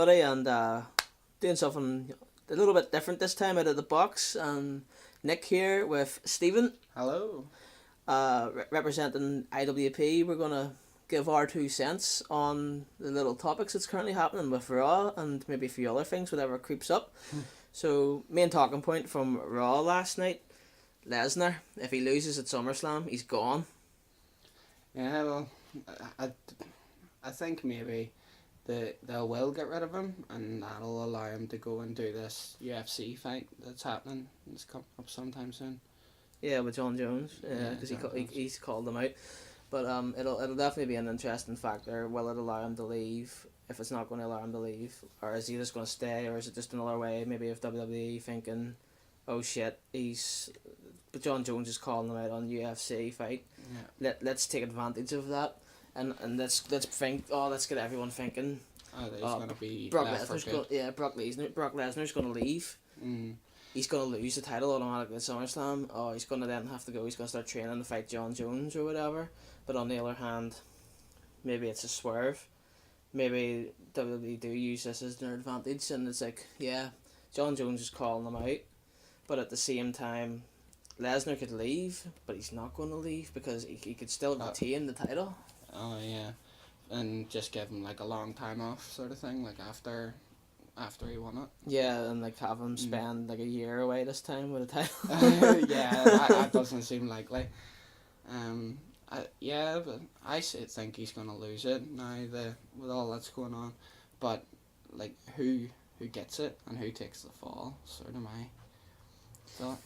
everybody, and doing something a little bit different this time out of the box. And Nick here with Stephen. Hello. Representing IWP. We're gonna give our 2 cents on the little topics that's currently happening with Raw and maybe a few other things, whatever creeps up. So, main talking point from Raw last night: Lesnar. If he loses at SummerSlam, he's gone. Yeah, well, I think maybe they will get rid of him, and that'll allow him to go and do this UFC fight that's happening. It's coming up sometime soon. Yeah, with John Jones. Because he's called them out. But it'll definitely be an interesting factor. Will it allow him to leave? If it's not going to allow him to leave, or is he just going to stay, or is it just another way maybe of WWE thinking, oh shit, but John Jones is calling him out on UFC fight. Yeah. Let's take advantage of that, and let's think. Oh, let's get everyone thinking. Oh, there's going to be Brock Lesnar's going to leave. Mm. He's going to lose the title automatically at SummerSlam. Oh, he's going to then have to go. He's going to start training to fight John Jones or whatever. But on the other hand, maybe it's a swerve. Maybe WWE do use this as their advantage, and it's like, yeah, John Jones is calling them out, but at the same time, Lesnar could leave, but he's not going to leave because he could still retain the title. Oh yeah, and just give him like a long time off sort of thing, like after he won it. Yeah, and like have him spend like a year away this time with a title. Yeah, that doesn't seem likely. But I think he's gonna lose it now with all that's going on, but like who gets it and who takes the fall, sort of my thought.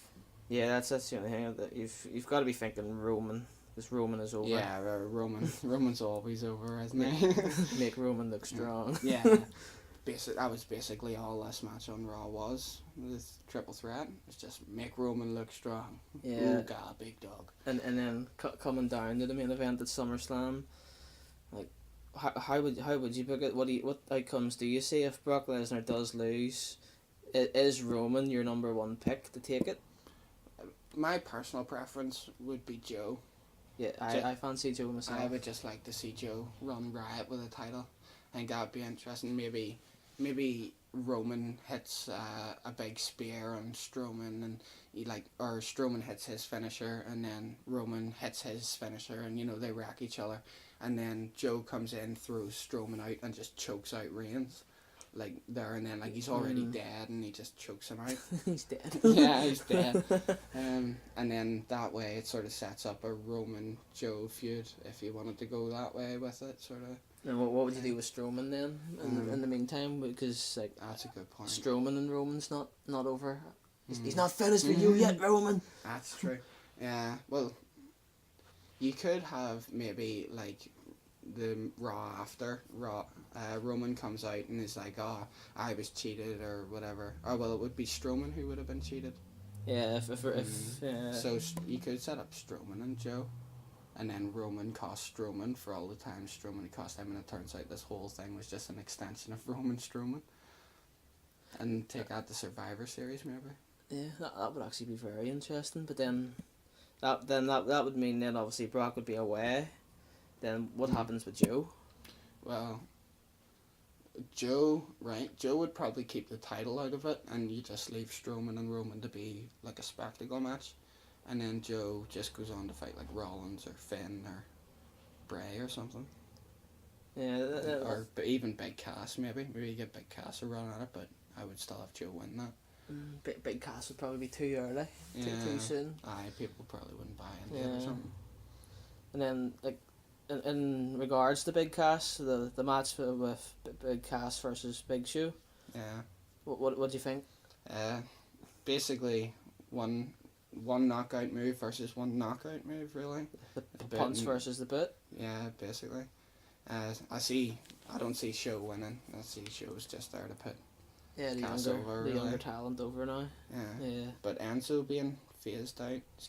Yeah, that's the only thing that you've got to be thinking Roman, because Roman is over. Yeah, Roman's always over, isn't he? Make Roman look strong. Yeah. That was basically all this match on Raw was. This triple threat. It's just make Roman look strong. Yeah. Ooh, God, big dog. And then coming down to the main event at SummerSlam, like how would you book it? What outcomes do you see if Brock Lesnar does lose? Is Roman your number one pick to take it? My personal preference would be Joe. Yeah, I fancy Joe myself. I would just like to see Joe run riot with a title. I think that would be interesting. Maybe Roman hits a big spear on Strowman, and or Strowman hits his finisher, and then Roman hits his finisher, and they wreck each other, and then Joe comes in, throws Strowman out, and just chokes out Reigns, and then he's already dead, and he just chokes him out. He's dead. Yeah, he's dead. And then that way it sort of sets up a Roman Joe feud if you wanted to go that way with it, sort of. And what would you do with Strowman then in the meantime? Because that's a good point. Strowman and Roman's not over. He's not finished for you yet, Roman. That's true. Yeah. Well, you could have maybe the Raw after Roman comes out and is like, oh, I was cheated or whatever. Or well, it would be Strowman who would have been cheated. Yeah. So you could set up Strowman and Joe. And then Roman cost Strowman for all the time Strowman cost him, and it turns out this whole thing was just an extension of Roman Strowman. And take out the Survivor Series, maybe. Yeah, that would actually be very interesting. But then that would mean then obviously Brock would be away. Then what happens with Joe? Well, Joe would probably keep the title out of it, and you just leave Strowman and Roman to be like a spectacle match. And then Joe just goes on to fight like Rollins or Finn or Bray or something. Yeah. Or even Big Cass, maybe. Maybe you get Big Cass to run at it, but I would still have Joe win that. Big Cass would probably be too early. Too soon. Aye, people probably wouldn't buy into it or something. And then, in regards to Big Cass, the match with Big Cass versus Big Show. Yeah. What do you think? Basically, one knockout move versus one knockout move, really. The punch versus the boot. Yeah, basically. I don't see Show winning. I see Show's just there to put Cass over. The younger talent over now. Yeah. But Enzo being phased out is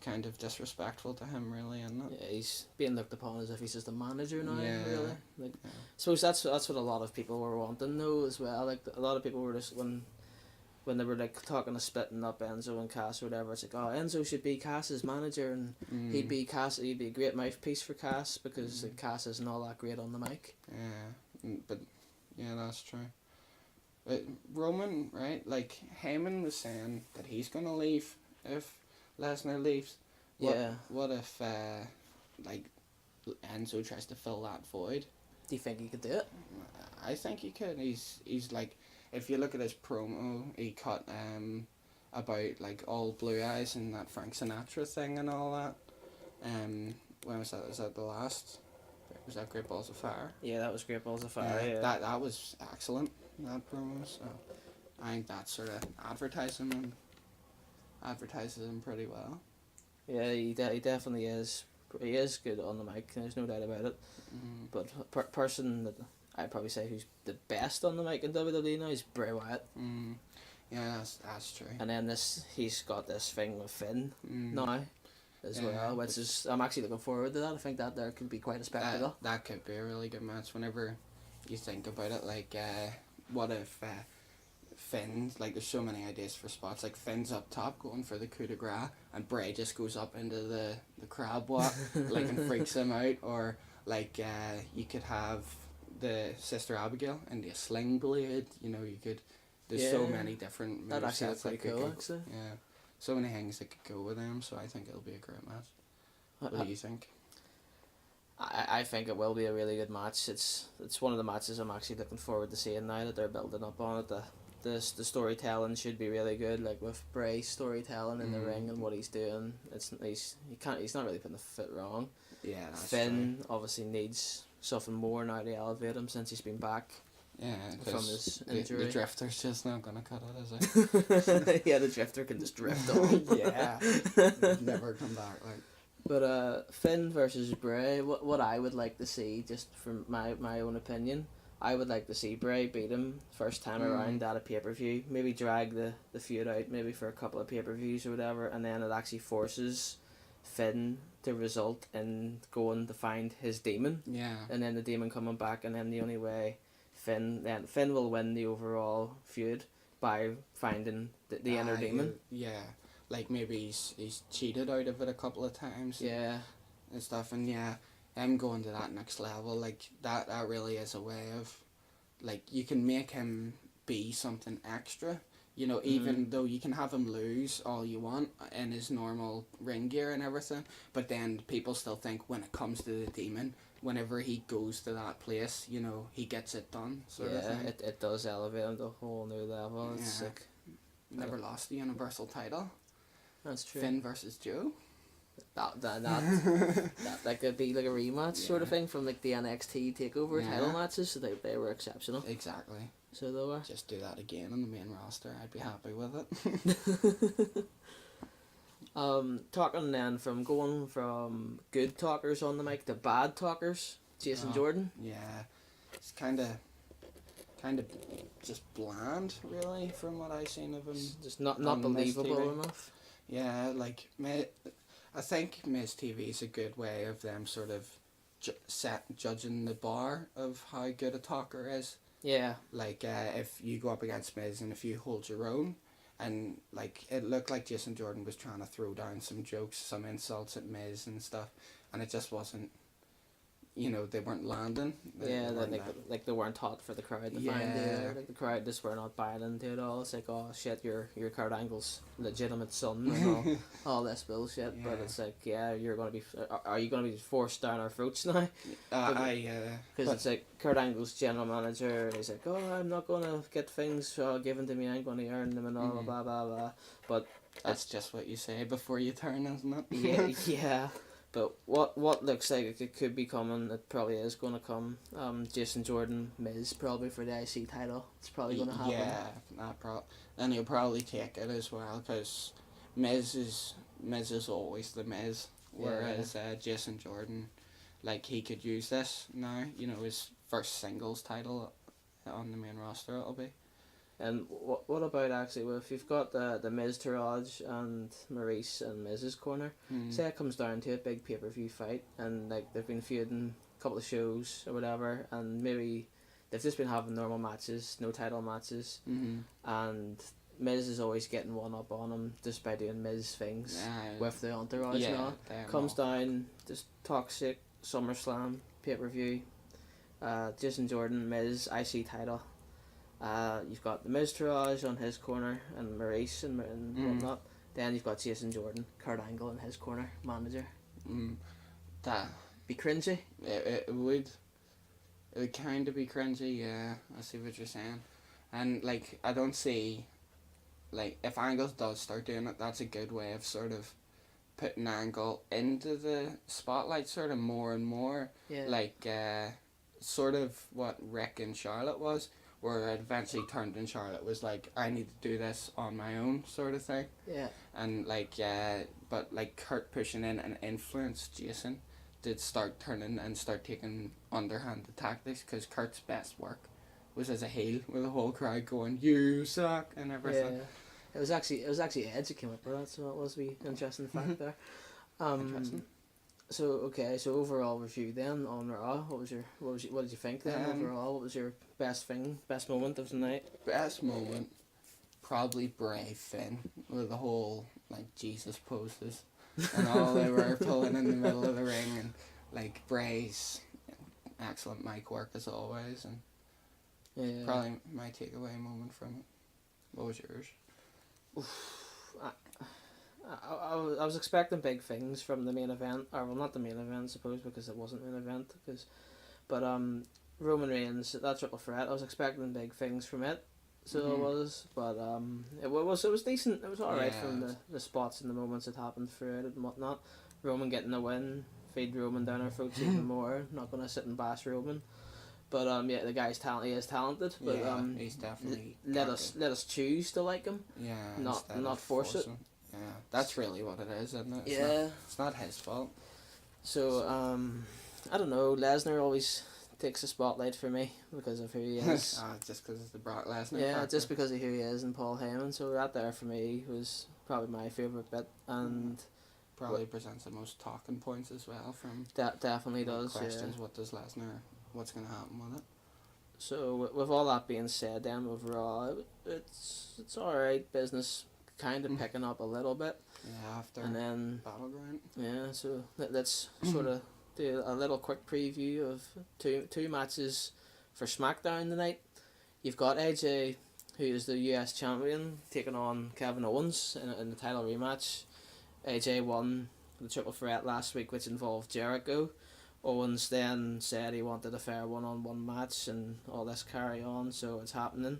kind of disrespectful to him, really, isn't it? Yeah, he's being looked upon as if he's just a manager now, really. I Yeah. suppose that's what a lot of people were wanting though as well. A lot of people were just when they were talking of splitting up Enzo and Cass or whatever, it's like, oh, Enzo should be Cass's manager, and he'd be a great mouthpiece for Cass because Cass isn't all that great on the mic. Yeah, But yeah, that's true. But Roman, right? Like Heyman was saying that he's gonna leave if Lesnar leaves. Yeah. What if like Enzo tries to fill that void? Do you think he could do it? I think he could. He's like, if you look at his promo, he cut about like all blue eyes and that Frank Sinatra thing and all that. When was that? Was that the last? Was that Great Balls of Fire? Yeah, that was Great Balls of Fire. Yeah. That was excellent. That promo. So I think that sort of advertises him pretty well. Yeah, he definitely is. He is good on the mic. There's no doubt about it. Mm. But person that I'd probably say who's the best on the mic in WWE now is Bray Wyatt. Mm. Yeah, that's true. And then he's got this thing with Finn now as well, which is, I'm actually looking forward to that. I think that there could be quite a spectacle. That could be a really good match. Whenever you think about it, like what if Finn, like there's so many ideas for spots, like Finn's up top going for the coup de grace and Bray just goes up into the crab walk like and freaks him out, or like you could have the Sister Abigail and the sling blade, you could, there's so many different that actually looks movesets pretty cool actually. Yeah, so many things that could go with them, so I think it'll be a great match. What do you think? I think it will be a really good match. It's one of the matches I'm actually looking forward to seeing now that they're building up on it. The storytelling should be really good, like with Bray's storytelling in the ring and what he's doing. He's not really putting the foot wrong. Yeah, that's Finn true. obviously needs something more now to elevate him since he's been back. Yeah, from his injury. The drifter's just not gonna cut it, is it? Yeah, the drifter can just drift on. Yeah, never come back. Like, but Finn versus Bray. What I would like to see, just from my own opinion, I would like to see Bray beat him first time around at a pay-per-view. Maybe drag the feud out maybe for a couple of pay-per-views or whatever, and then it actually forces Finn to result in going to find his demon. Yeah. And then the demon coming back, and then the only way Finn will win the overall feud by finding the inner demon. Yeah. Like maybe he's cheated out of it a couple of times. Yeah. And stuff, and yeah, him going to that next level, like that really is a way of, like, you can make him be something extra, even though you can have him lose all you want in his normal ring gear and everything, but then people still think when it comes to the demon, whenever he goes to that place, he gets it done, sort of thing. It does elevate him to a whole new level. It's sick. Never lost the Universal title. That's true. Finn versus Joe. That could be like a rematch sort of thing from like the NXT takeover title matches. So they were exceptional. Exactly. So they were. Just do that again on the main roster. I'd be happy with it. Talking then going from good talkers on the mic to bad talkers. Jason Jordan. Yeah, it's kind of just bland, really, from what I've seen of him. Just not believable enough. Yeah, like I think Miz TV is a good way of them sort of judging the bar of how good a talker is. Yeah. Like if you go up against Miz and if you hold your own, and like it looked like Jason Jordan was trying to throw down some jokes, some insults at Miz and stuff, and it just wasn't. They weren't landing. They weren't taught for the crowd to find it. Like the crowd just were not buying into it all. It's like, oh shit, you're Kurt Angle's legitimate son and all this bullshit. Yeah. But it's like, yeah, are you gonna be forced down our throats now? Because it's like Kurt Angle's general manager. He's like, oh, I'm not gonna get things given to me. I'm gonna earn them and all blah blah blah. But that's just what you say before you turn, isn't it? Yeah. But what looks like it could be coming, it probably is going to come. Jason Jordan, Miz probably for the IC title. It's probably going to happen. Yeah, and he'll probably take it as well because Miz is always the Miz, whereas Jason Jordan, like he could use this now. His first singles title on the main roster it'll be. And what about actually, well, if you've got the Miz Taraj and Maurice and Miz's corner, say it comes down to a big pay-per-view fight, and like they've been feuding a couple of shows or whatever, and maybe they've just been having normal matches, no title matches, and Miz is always getting one up on him just by doing Miz things with the entourage and all. Comes down, just toxic SummerSlam pay-per-view. Jason Jordan, Miz, IC title. You've got the Miz Taraj on his corner and Maurice and whatnot. Then you've got Jason Jordan, Kurt Angle in his corner, manager. That Be cringy. it would. It would kind of be cringy, yeah. I see what you're saying. And, like, I don't see... Like, if Angle does start doing it, that's a good way of sort of putting Angle into the spotlight sort of more and more. Yeah. Like, sort of what Rick and Charlotte was, where it eventually turned and Charlotte was like, I need to do this on my own sort of thing. Yeah. And, like, but, like, Kurt pushing in and influenced Jason did start turning and start taking underhanded tactics, because Kurt's best work was as a heel with the whole crowd going, you suck, and everything. Yeah. It was actually Edge that came up with that, so it was an interesting fact there. Interesting. So overall review then on Raw. What did you think then overall? What was your best moment of the night? Best moment, probably Bray Finn with the whole like Jesus poses and all they were pulling in the middle of the ring, and like Bray's excellent mic work as always, and probably my takeaway moment from it. What was yours? I was expecting big things from the main event, or well, not the main event, I suppose, because it wasn't an event. But Roman Reigns, that triple threat, I was expecting big things from it, so I was. But it was decent. It was alright from the spots and the moments that happened through it and whatnot. Roman getting the win, feed Roman down our throats even more. Not gonna sit and bash Roman. But the guy's he is talented. But he's definitely let us choose to like him. Yeah, not force it. Yeah, that's really what it is, isn't it? It's not his fault. So I don't know. Lesnar always takes the spotlight for me because of who he is. Just because it's the Brock Lesnar. Yeah, factor. just because of who he is and Paul Heyman. So that there for me was probably my favourite bit, and probably presents the most talking points as well from. That definitely does. Questions. What does Lesnar? What's going to happen with it? So with all that being said, then overall, it's alright. Business kind of picking up a little bit. Yeah, after and then Battleground. Yeah, so let's sort of do a little quick preview of two matches for Smackdown tonight. You've got AJ, who is the US champion, taking on Kevin Owens in the title rematch. AJ won the triple threat last week, which involved Jericho. Owens then said he wanted a fair one-on-one match and all this carry on, so it's happening.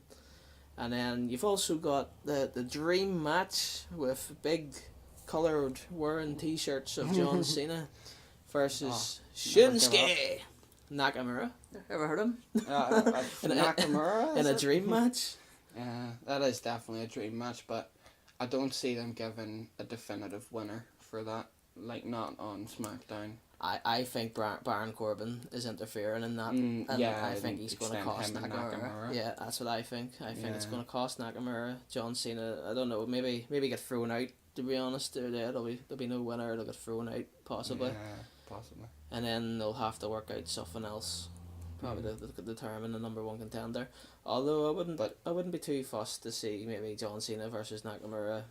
And then you've also got the dream match with big coloured wearing t-shirts of John Cena versus Shinsuke Nakamura. Ever heard of him? Nakamura? In a dream match? Yeah, that is definitely a dream match, but I don't see them giving a definitive winner for that. Like, not on SmackDown. I think Baron Corbin is interfering in that, and I think he's going to cost Nakamura. Yeah, that's what I think. I think it's going to cost Nakamura. John Cena, I don't know, maybe get thrown out. To be honest, there'll be no winner. They'll get thrown out possibly. Yeah, possibly. And then they'll have to work out something else, probably to determine the number one contender. Although I wouldn't be too fussed to see maybe John Cena versus Nakamura.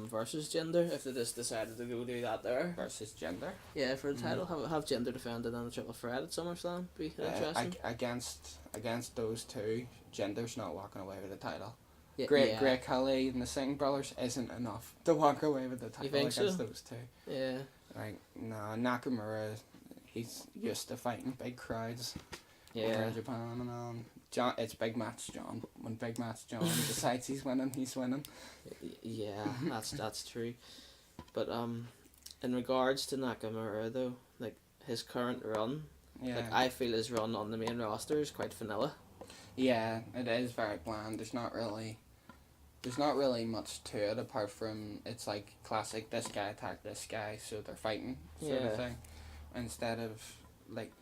Versus Jinder, if they just decided to go do that there. Versus Jinder? Yeah, for the title, have Jinder defended on the triple threat at SummerSlam. Be interesting. Against those two, Jinder's not walking away with the title. Yeah, Great Khali and the Singh brothers isn't enough to walk away with the title against those two. Yeah. Like, no, Nakamura, he's used to fighting big crowds. Yeah. Over in Japan and all. John, it's Big Match John. When Big Match John decides he's winning, he's winning. Yeah, that's true. But in regards to Nakamura though, like his current run, like I feel his run on the main roster is quite vanilla. Yeah, it is very bland. There's not really much to it apart from it's like classic. This guy attacked this guy, so they're fighting sort of thing, instead of like.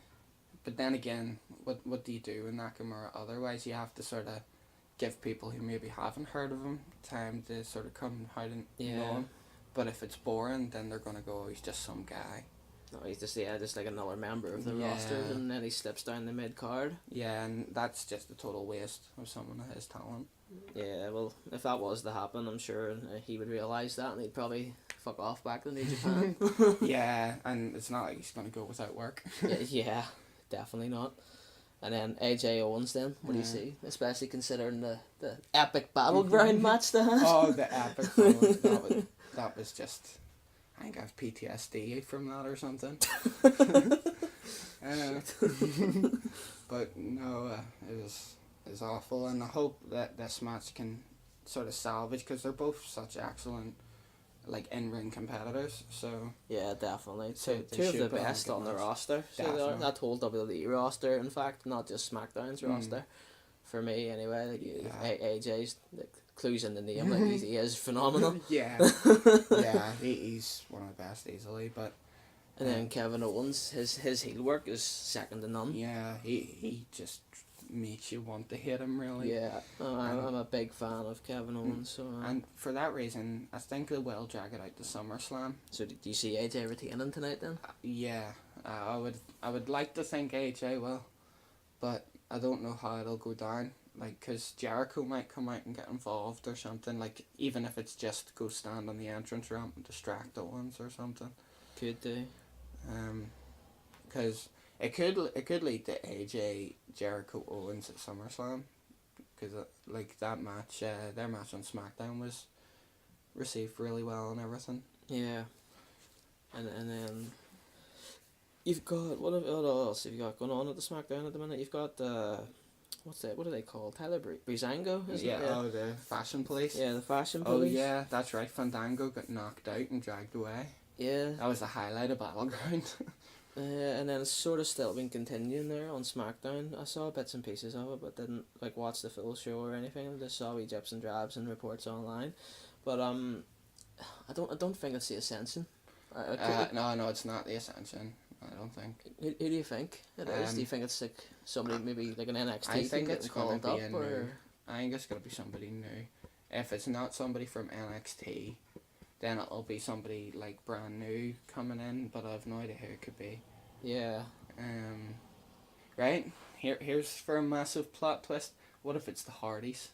But then again, what do you do with Nakamura? Otherwise, you have to sort of give people who maybe haven't heard of him time to sort of come out and know him. But if it's boring, then they're gonna go, he's just some guy. No, he's just like another member of the roster, and then he slips down the mid card. Yeah, and that's just a total waste of someone of his talent. Yeah, well, if that was to happen, I'm sure he would realise that, and he'd probably fuck off back to New Japan. Yeah, and it's not like he's gonna go without work. Yeah, definitely not. And then AJ Owens then, what do you Yeah. see? Especially considering the epic battleground match they had. Oh, the epic one. That was just... I think I have PTSD from that or something. But no, it was awful, and I hope that this match can sort of salvage, because they're both such excellent in-ring competitors. So Yeah, definitely. So Two, they two of should the put on a best good on the match. roster. So they are, Definitely. that whole WWE roster, in fact, not just SmackDown's Mm. roster. For me, anyway, Yeah. AJ's clues in the name. He is phenomenal. yeah, he's one of the best easily. But And then Kevin Owens, his heel work is second to none. yeah, he just makes you want to hit him, really. Yeah, I'm a big fan of Kevin Owens. So, And for that reason, I think they will drag it out to SummerSlam. so do you see AJ retaining tonight then? Yeah, I would like to think AJ will, but I don't know how it'll go down. Because Jericho might come out and get involved or something. Even if it's just go stand on the entrance ramp and distract Owens or something. Could do. Because it could lead to AJ Jericho Owens at SummerSlam. Because that match, their match on SmackDown was received really well and everything. Yeah. And then you've got what else have you got going on at the SmackDown at the minute? You've got what are they called? Tyler Breezango, isn't it? Yeah. Oh, the fashion police. Yeah, the fashion Oh police. yeah, that's right. Fandango got knocked out and dragged away. Yeah. That was the highlight of Battleground. And then it's sort of still been continuing there on SmackDown. I saw bits and pieces of it, but didn't watch the full show or anything. I just saw wee drips and drabs and reports online. But I don't think it's the Ascension. No, it's not the Ascension. I don't think. Who do you think it is? Do you think it's somebody maybe an NXT I think thing it's getting gonna called be up, a or new. I think it's gonna be somebody new. If it's not somebody from NXT, then it'll be somebody brand new coming in. But I have no idea who it could be. yeah. Right. Here's for a massive plot twist. What if it's the Hardys?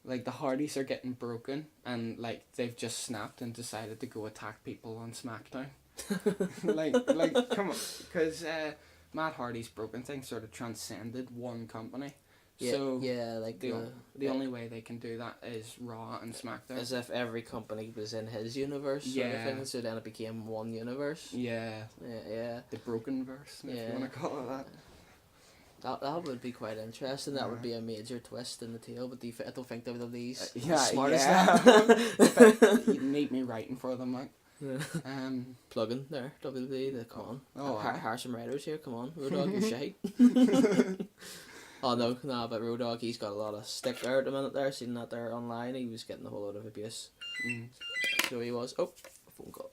The Hardys are getting broken, and they've just snapped and decided to go attack people on SmackDown. Come on, because Matt Hardy's broken thing sort of transcended one company. Yeah, So yeah, the only way they can do that is Raw and SmackDown. as if every company was in his universe, sort of Yeah. thing. So then it became one universe. Yeah, Yeah. the broken verse, if Yeah. you want to call it that. That would be quite interesting. That would be a major twist in the tale, but I don't think WWE's Yeah, smart as yeah. that. You need me writing for them, Mike. Plugging there, WWE. Come on. Oh, Harsh some writers here. Come on, Road Dogg, you're shite. Oh no, but Road Dogg, he's got a lot of stick there at the minute. There, seen that there online. He was getting a whole lot of abuse. So he was. Oh, a phone call.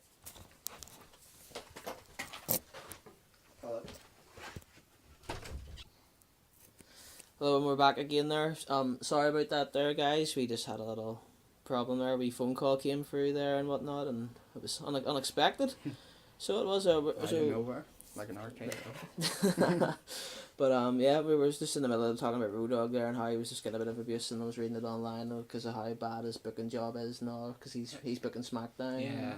Hello, and we're back again there. Sorry about that there, guys. We just had a little problem there. We phone call came through there and whatnot, and it was unexpected. So it was. Out of nowhere, like an arcade. But yeah, we were just in the middle of talking about Road Dogg there and how he was just getting a bit of abuse, and I was reading it online because of how bad his booking job is now, because he's booking SmackDown. Yeah.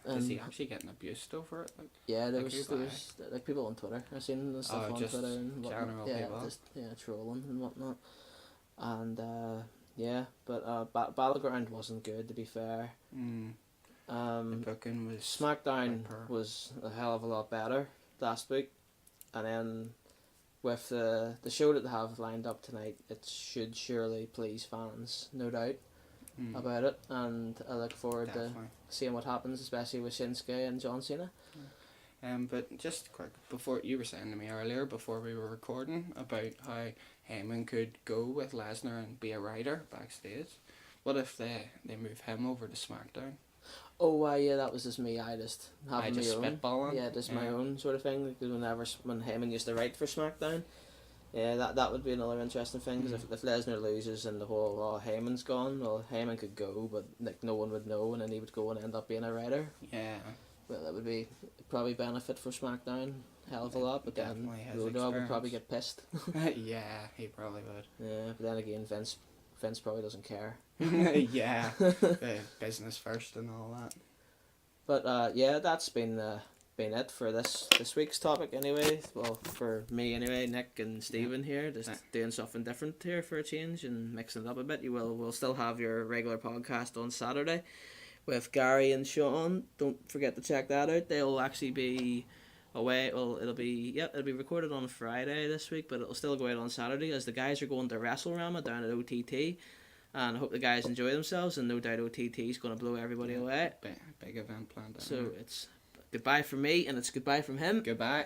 Is he actually getting abused over it? Yeah, there Like was people on Twitter. I've seen the stuff on just Twitter and whatnot. general Yeah, people. just trolling and whatnot. And yeah, but Battleground wasn't good, to be fair. The booking was SmackDown proper. was a hell of a lot better last week, and then with the show that they have lined up tonight, it should surely please fans, no doubt about it, and I look forward to seeing what happens, especially with Shinsuke and John Cena. But just quick, before you were saying to me earlier, before we were recording, about how Heyman could go with Lesnar and be a writer backstage. What if they move him over to SmackDown? Oh, yeah, that was just me. I just having my own. Spitballing. Yeah, just my own sort of thing. Because when Heyman used to write for SmackDown, yeah, that would be another interesting thing. Because if Lesnar loses and the whole Heyman's gone, well, Heyman could go, but no one would know, and then he would go and end up being a writer. Yeah. Well, that would be probably benefit for SmackDown, hell of a lot. But then Road Dogg would probably get pissed. Yeah, he probably would. Yeah, but then again, Vince probably doesn't care. Yeah, business first and all that. But yeah, that's been been it for this week's topic anyway. Well, for me anyway, Nick and Stephen here, just doing something different here for a change and mixing it up a bit. We'll still have your regular podcast on Saturday with Gary and Sean. Don't forget to check that out. They'll actually be away. Well, it'll be recorded on Friday this week, but it'll still go out on Saturday as the guys are going to WrestleRama down at OTT. And I hope the guys enjoy themselves, and no doubt OTT is going to blow everybody away. Big event planned. So it's goodbye from me, and it's goodbye from him. Goodbye.